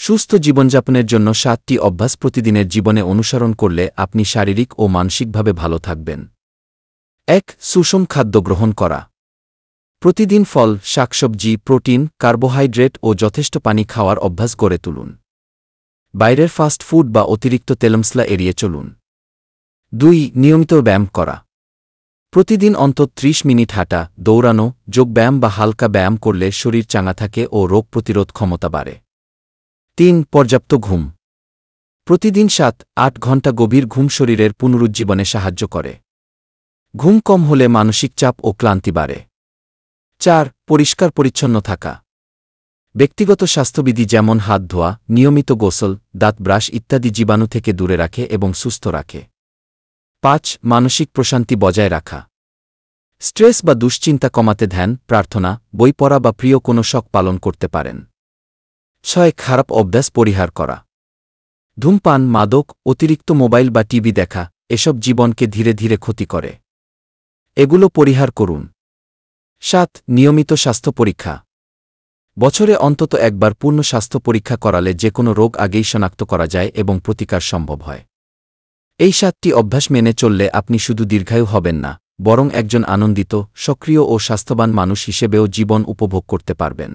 সুস্থ জীবনযাপনের জন্য 7টি অভ্যাস প্রতিদিনের জীবনে অনুসরণ করলে আপনি শারীরিক ও মানসিকভাবে ভালো থাকবেন। ১. সুষম খাদ্য গ্রহণ করা। প্রতিদিন ফল, শাকসবজি, প্রোটিন, কার্বোহাইড্রেট ও যথেষ্ট পানি খাওয়ার অভ্যাস গড়ে তুলুন। বাইরের ফাস্ট ফুড বা অতিরিক্ত তেলমসলা এড়িয়ে চলুন। ২. নিয়মিত ব্যায়াম করা। প্রতিদিন অন্তত 30 মিনিট হাঁটা, দৌড়ানো, যোগব্যায়াম বা হালকা ব্যায়াম করলে শরীর চাঙ্গা থাকে ও রোগ প্রতিরোধ ক্ষমতা বাড়ে। ৩. পর্যাপ্ত ঘুম। প্রতিদিন 7-8 ঘণ্টা গভীর ঘুম শরীরের পুনরুজ্জীবনে সাহায্য করে। ঘুম কম হলে মানসিক চাপ ও ক্লান্তি বাড়ে। ৪. পরিষ্কার পরিচ্ছন্ন থাকা। ব্যক্তিগত স্বাস্থ্যবিধি যেমন হাত ধোয়া, নিয়মিত গোসল, দাঁত ব্রাশ ইত্যাদি জীবাণু থেকে দূরে রাখে এবং সুস্থ রাখে। ৫. মানসিক প্রশান্তি বজায় রাখা। স্ট্রেস বা দুশ্চিন্তা কমাতে ধ্যান, প্রার্থনা, বই পড়া বা প্রিয় কোনো শখ পালন করতে পারেন। ৬. খারাপ অভ্যাস পরিহার করা। ধূমপান, মাদক, অতিরিক্ত মোবাইল বা টিভি দেখা এসব জীবনকে ধীরে ধীরে ক্ষতি করে। এগুলো পরিহার করুন। ৭. নিয়মিত স্বাস্থ্য পরীক্ষা। বছরে অন্তত একবার পূর্ণ স্বাস্থ্য পরীক্ষা করালে যে কোনো রোগ আগেই শনাক্ত করা যায় এবং প্রতিকার সম্ভব হয়। এই 7টি অভ্যাস মেনে চললে আপনি শুধু দীর্ঘায়ু হবেন না, বরং একজন আনন্দিত, সক্রিয় ও স্বাস্থ্যবান মানুষ হিসেবেও জীবন উপভোগ করতে পারবেন।